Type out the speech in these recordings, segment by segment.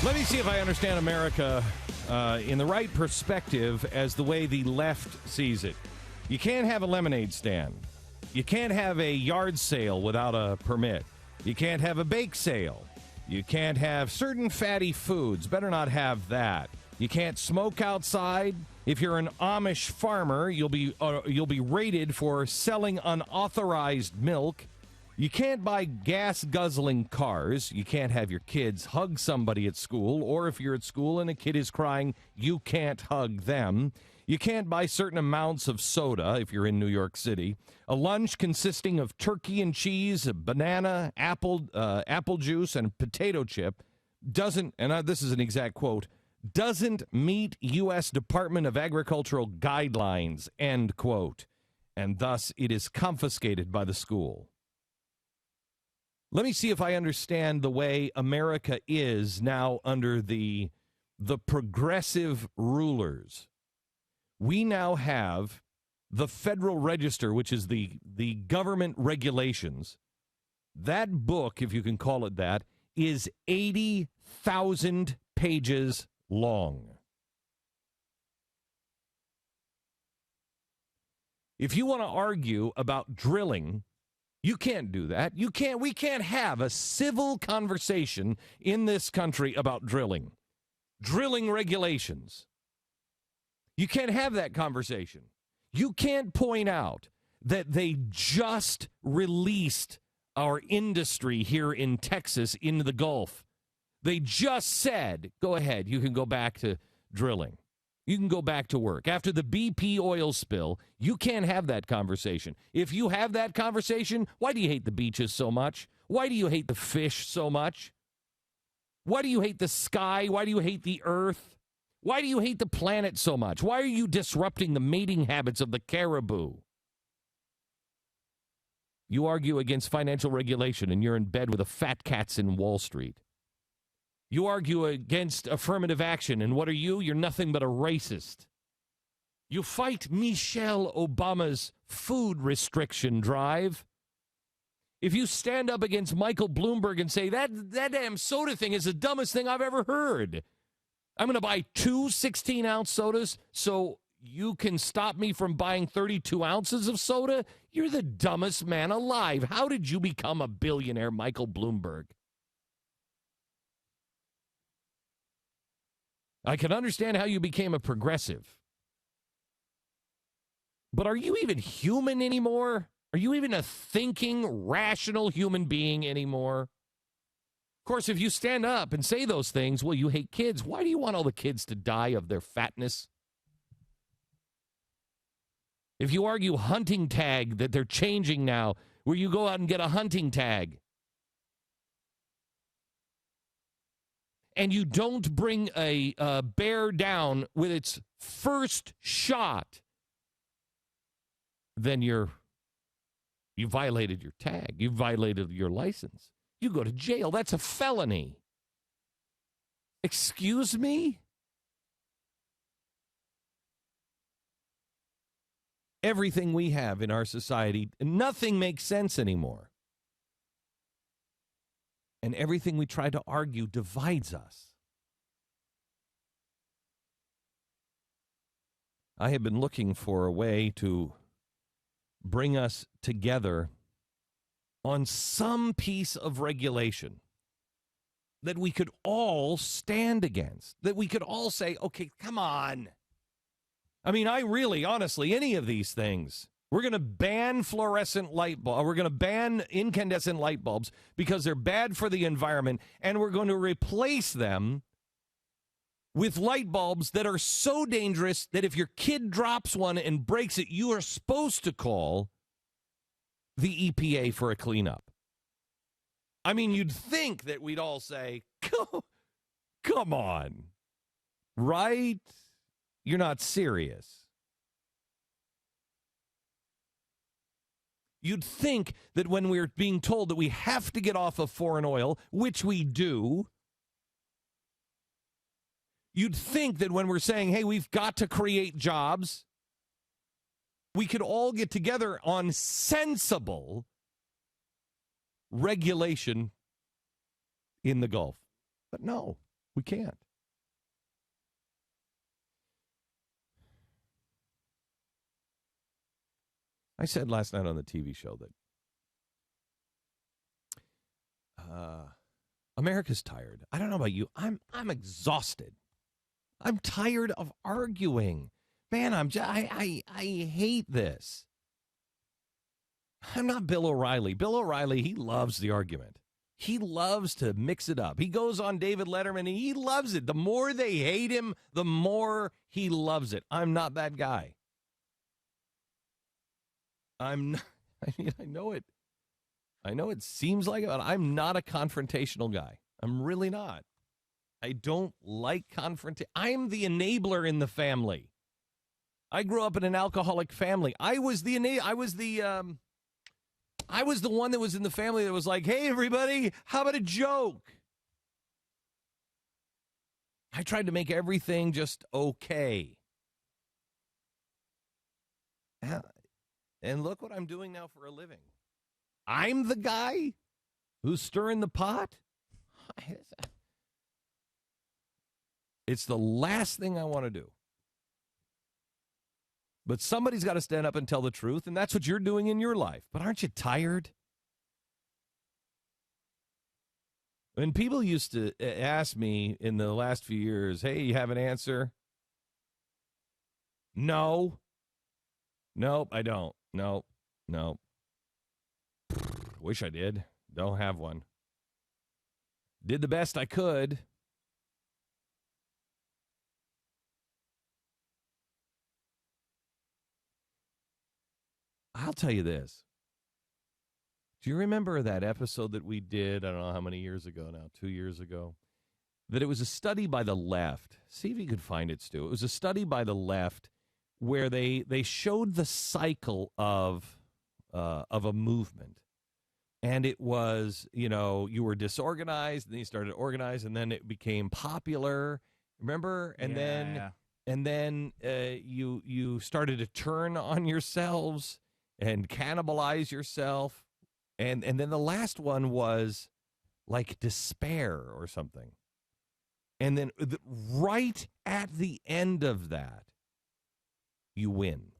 Let me see if I understand America in the right perspective as the way the left sees it. You can't have a lemonade stand. You can't have a yard sale without a permit. You can't have a bake sale. You can't have certain fatty foods. Better not have that. You can't smoke outside. If you're an Amish farmer, you'll be raided for selling unauthorized milk. You can't buy gas-guzzling cars. You can't have your kids hug somebody at school, or if you're at school and a kid is crying, you can't hug them. You can't buy certain amounts of soda if you're in New York City. A lunch consisting of turkey and cheese, a banana, apple juice, and potato chip doesn't, and this is an exact quote, doesn't meet U.S. Department of Agricultural guidelines, end quote. And thus it is confiscated by the school. Let me see if I understand the way America is now under the progressive rulers. We now have the Federal Register, which is the government regulations. That book, if you can call it that, is 80,000 pages long. If you want to argue about drilling, you can't do that. We can't have a civil conversation in this country about drilling regulations. You can't have that conversation. You can't point out that they just released our industry here in Texas into the Gulf. They just said, go ahead, you can go back to drilling. You can go back to work. After the BP oil spill, you can't have that conversation. If you have that conversation, why do you hate the beaches so much? Why do you hate the fish so much? Why do you hate the sky? Why do you hate the earth? Why do you hate the planet so much? Why are you disrupting the mating habits of the caribou? You argue against financial regulation, and you're in bed with the fat cats in Wall Street. You argue against affirmative action, and what are you? You're nothing but a racist. You fight Michelle Obama's food restriction drive. If you stand up against Michael Bloomberg and say, that damn soda thing is the dumbest thing I've ever heard. I'm going to buy 2 16-ounce sodas so you can stop me from buying 32 ounces of soda? You're the dumbest man alive. How did you become a billionaire, Michael Bloomberg? I can understand how you became a progressive. But are you even human anymore? Are you even a thinking, rational human being anymore? Of course, if you stand up and say those things, well, you hate kids. Why do you want all the kids to die of their fatness? If you argue hunting tag, that they're changing now, where you go out and get a hunting tag, and you don't bring a bear down with its first shot, then you violated your tag. You violated your license. You go to jail. That's a felony. Excuse me? Everything we have in our society, nothing makes sense anymore. And everything we try to argue divides us. I have been looking for a way to bring us together on some piece of regulation that we could all stand against, that we could all say, okay, come on. I mean, honestly, any of these things, we're going to ban fluorescent light bulbs. We're going to ban incandescent light bulbs because they're bad for the environment, and we're going to replace them with light bulbs that are so dangerous that if your kid drops one and breaks it, you are supposed to call the EPA for a cleanup. I mean, you'd think that we'd all say, come on, right? You're not serious. You'd think that when we're being told that we have to get off of foreign oil, which we do, you'd think that when we're saying, hey, we've got to create jobs, we could all get together on sensible regulation in the Gulf. But no, We can't. I said last night on the TV show that America's tired. I don't know about you. I'm exhausted. I'm tired of arguing. Man, I hate this. I'm not Bill O'Reilly. Bill O'Reilly, he loves the argument. He loves to mix it up. He goes on David Letterman and he loves it. The more they hate him, the more he loves it. I'm not that guy. I'm not, I know it. I know it seems like it, but I'm not a confrontational guy. I'm really not. I don't like confrontation. I'm the enabler in the family. I grew up in an alcoholic family. I was the one that was in the family that was like, "Hey, everybody, how about a joke?" I tried to make everything just okay. And look what I'm doing now for a living. I'm the guy who's stirring the pot. It's the last thing I want to do. But somebody's got to stand up and tell the truth, and that's what you're doing in your life. But aren't you tired? When people used to ask me in the last few years, "Hey, you have an answer?" No. Nope, I don't. No. Wish I did. Don't have one. Did the best I could. I'll tell you this. Do you remember that episode that we did, I don't know how many years ago now, 2 years ago, that it was a study by the left? See if you could find it, Stu. It was a study by the left where they showed the cycle of a movement. And it was, you were disorganized, and then you started to organize, and then it became popular. Remember? And then you started to turn on yourselves and cannibalize yourself. And then the last one was like despair or something. And then right at the end of that, you win.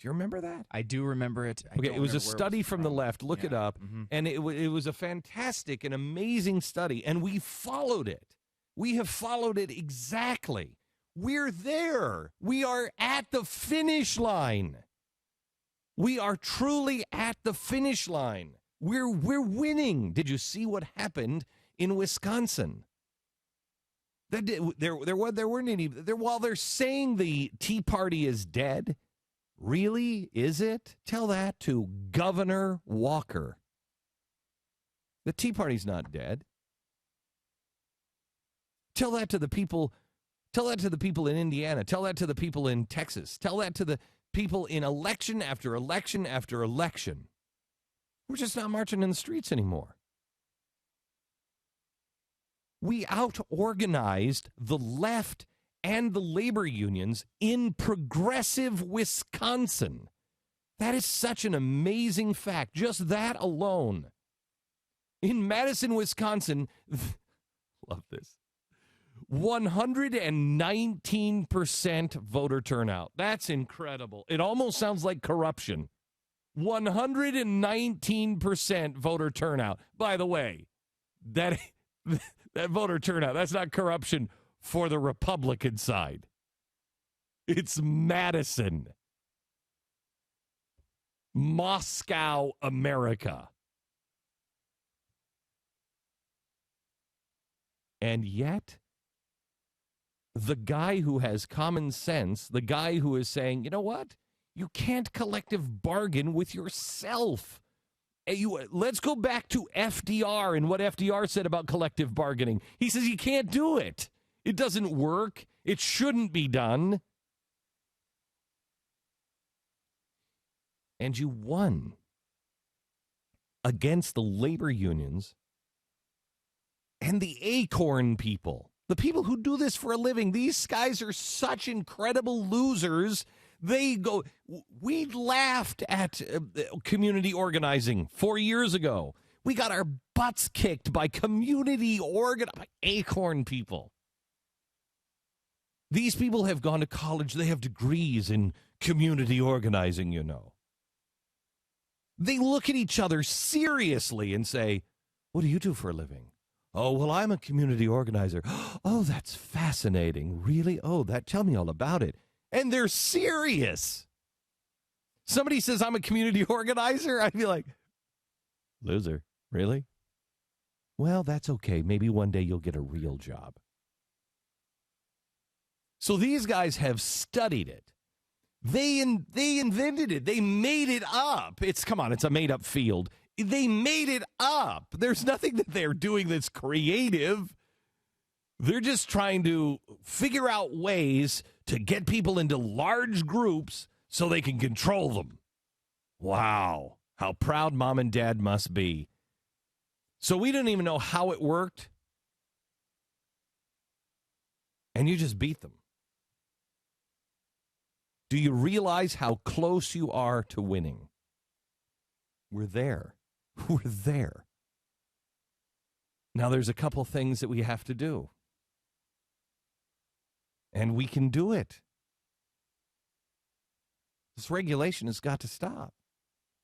Do you remember that? I do remember it. Okay, it was a study from the left. Look it up. Mm-hmm. And it was a fantastic and amazing study. And we followed it. We have followed it exactly. We're there. We are at the finish line. We are truly at the finish line. We're winning. Did you see what happened in Wisconsin? There weren't any. While they're saying the Tea Party is dead, really, is it? Tell that to Governor Walker. The Tea Party's not dead. Tell that to the people. Tell that to the people in Indiana. Tell that to the people in Texas. Tell that to the people in election after election after election. We're just not marching in the streets anymore. We out-organized the left and the labor unions in progressive Wisconsin. That is such an amazing fact. Just that alone. In Madison, Wisconsin, love this, 119% voter turnout. That's incredible. It almost sounds like corruption. 119% voter turnout. By the way, that voter turnout, that's not corruption for the Republican side. It's Madison. Moscow, America. And yet, the guy who has common sense, the guy who is saying, you know what? You can't collective bargain with yourself. Let's go back to FDR and what FDR said about collective bargaining. He says you can't do it. It doesn't work. It shouldn't be done. And you won against the labor unions and the acorn people. The people who do this for a living. These guys are such incredible losers. We laughed at community organizing 4 years ago. We got our butts kicked by by Acorn people. These people have gone to college. They have degrees in community organizing, you know. They look at each other seriously and say, what do you do for a living? Oh, well, I'm a community organizer. Oh, that's fascinating. Really? Oh, tell me all about it. And they're serious. Somebody says, I'm a community organizer. I'd be like, loser. Really? Well, that's okay. Maybe one day you'll get a real job. So these guys have studied it. They invented it. They made it up. It's a made-up field. They made it up. There's nothing that they're doing that's creative. They're just trying to figure out ways to get people into large groups so they can control them. Wow. How proud mom and dad must be. So we didn't even know how it worked. And you just beat them. Do you realize how close you are to winning? We're there. We're there. Now, there's a couple things that we have to do. And we can do it. This regulation has got to stop.